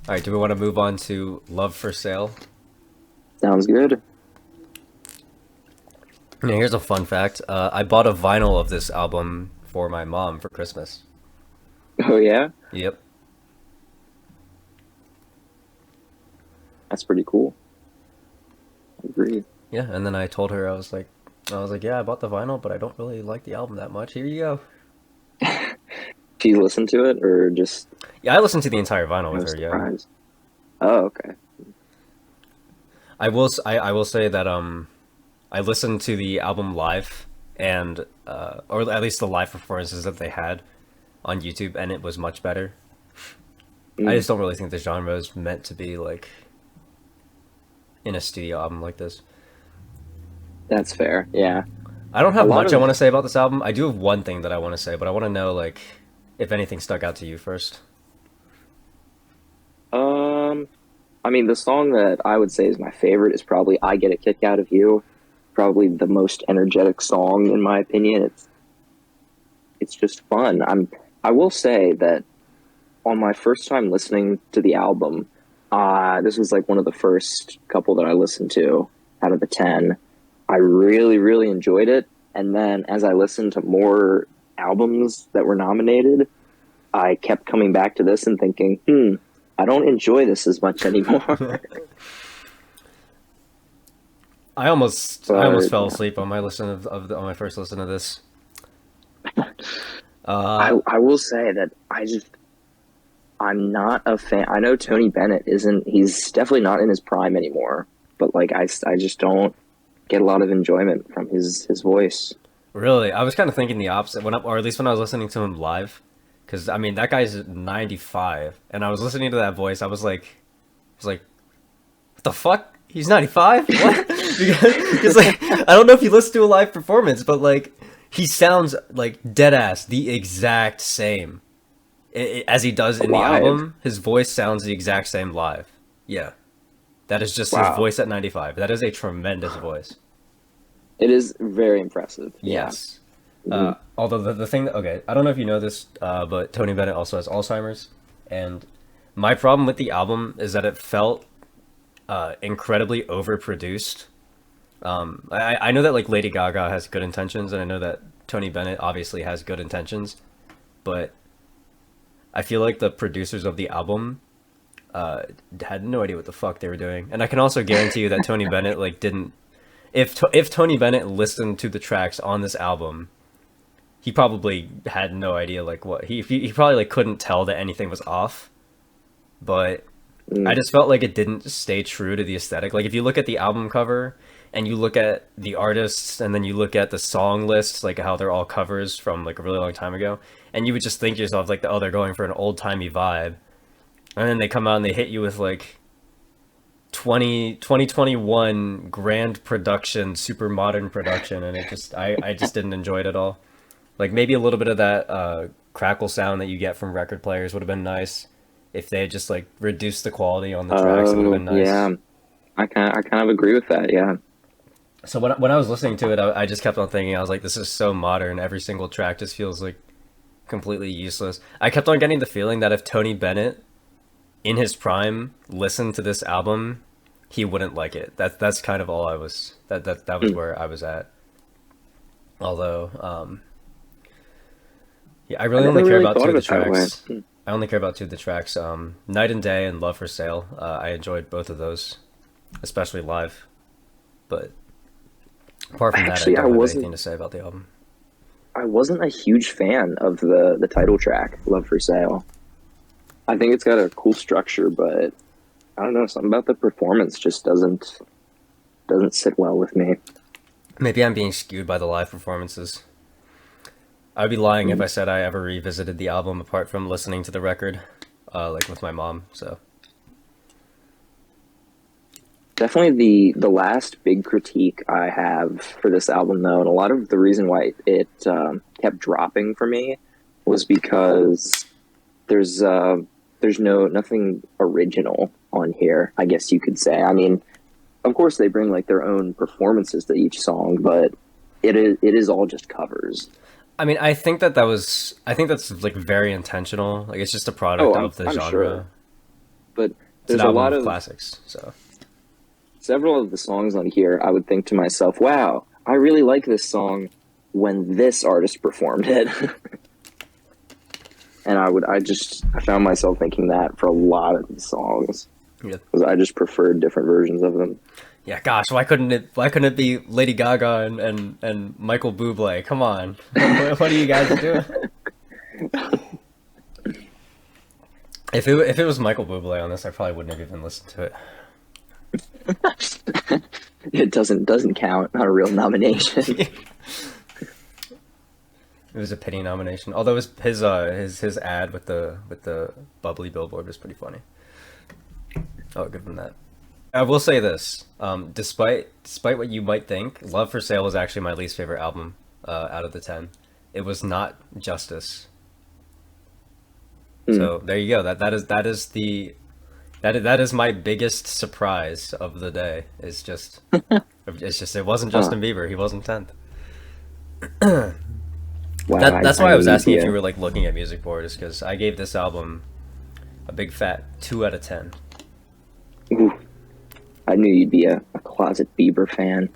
All right, do we want to move on to Love for Sale? Sounds good. Yeah, here's a fun fact. I bought a vinyl of this album for my mom for Christmas. Oh yeah, Yep. that's pretty cool. I agree. Yeah, and then I told her I was like, yeah, I bought the vinyl, but I don't really like the album that much. Here you go. Do you listen to it or just Yeah, I listened to the entire vinyl with no her. Yeah, surprise? Oh, okay. I will say that I listened to the album live and or at least the live performances that they had on YouTube, and it was much better. I Mm, just don't really think the genre is meant to be like in a studio album like this. that's fair. Yeah, I don't a have lot much I of want to say about this album. I do have one thing that I want to say, but I want to know like if anything stuck out to you first. um. I mean, the song that I would say is my favorite is probably "I Get a Kick Out of You." Probably the most energetic song in my opinion. It's just fun. I will say that on my first time listening to the album, this was like one of the first couple that I listened to out of the 10. I really, really enjoyed it. And then as I listened to more albums that were nominated, I kept coming back to this and thinking, I don't enjoy this as much anymore. I almost But fell yeah, asleep on my listen on my first listen to this. I will say that I'm not a fan. I know Tony Bennett isn't, he's definitely not in his prime anymore, but like I just don't get a lot of enjoyment from his voice. Really, I was kind of thinking the opposite or at least when I was listening to him live, because I mean that guy's 95, and I was listening to that voice. I was like, what the fuck? He's 95? What? Because like I don't know if you listen to a live performance, but like he sounds like dead ass the exact same as he does in the Live. album. His voice sounds the exact same live. Yeah, that is just his Wow. voice at 95. That is a tremendous voice. It is very impressive. Yeah. Yes. Mhm. Although the thing, okay, I don't know if you know this, but Tony Bennett also has Alzheimer's, and my problem with the album is that it felt incredibly overproduced. I know that like Lady Gaga has good intentions, and I know that Tony Bennett obviously has good intentions, but I feel like the producers of the album had no idea what the fuck they were doing, and I can also guarantee you that Tony Bennett like didn't. If Tony Bennett listened to the tracks on this album, he probably had no idea like what he probably like couldn't tell that anything was off. But I Mm. just felt like it didn't stay true to the aesthetic. Like if you look at the album cover and you look at the artists and then you look at the song lists, like how they're all covers from like a really long time ago, and you would just think to yourself like, oh, they're going for an old timey vibe, and then they come out and they hit you with like 2021 grand production, super modern production, and I just didn't enjoy it at all. Like maybe a little bit of that crackle sound that you get from record players would have been nice. If they had just like reduced the quality on the tracks, it would have Oh, been nice. yeah. I kind of agree with that. Yeah. So when I was listening to it, I just kept on thinking, I was like, this is so modern. Every single track just feels like completely useless. I kept on getting the feeling that if Tony Bennett in his prime listened to this album, he wouldn't like it. That's kind of all I was that was Mm. where I was at. Although, yeah, I I really never only care really about thought two of of the it that way. tracks. I only care about two of the tracks. Night and Day and Love for Sale. I enjoyed both of those, especially live. But apart from that, I Actually, don't have anything to say about the album. I wasn't a huge fan of the title track, "Love for Sale." I think it's got a cool structure, but I don't know, something about the performance just doesn't sit well with me. Maybe I'm being skewed by the live performances. I'd be lying if Mm. I said I ever revisited the album apart from listening to the record, like with my mom. So Definitely the last big critique I have for this album, though, and a lot of the reason why it kept dropping for me was because there's uh, there's nothing original on here. I guess you could say. I mean, of course they bring like their own performances to each song, but it is all just covers. I mean, I think that's like very intentional. Like it's just a Oh, product I'm of the I'm sure. genre. but It's an there's a album lot of of classics. So several of the songs on here. I would think to myself, "Wow, I really like this song when this artist performed it." And I found myself thinking that for a lot of these songs yeah, because I just preferred different versions of them. yeah. Gosh, why couldn't it be Lady Gaga and Michael Bublé? Come on, what are you guys doing? If it was Michael Bublé on this, I probably wouldn't have even listened to it. It doesn't count. Not a real nomination. It was a pity nomination. Although his ad with the bubbly billboard was pretty funny. I'll give him that. I will say this: despite what you might think, "Love for Sale" was actually my least favorite album out of the 10. It was not Justice. So there you go. That is my biggest surprise of the day. It's just it wasn't Justin Bieber. He wasn't 10th. Wow, That's why I was asking if yeah. you were like looking at music boards, because I gave this album a big fat 2 out of 10. Ooh, I knew you'd be a closet Bieber fan.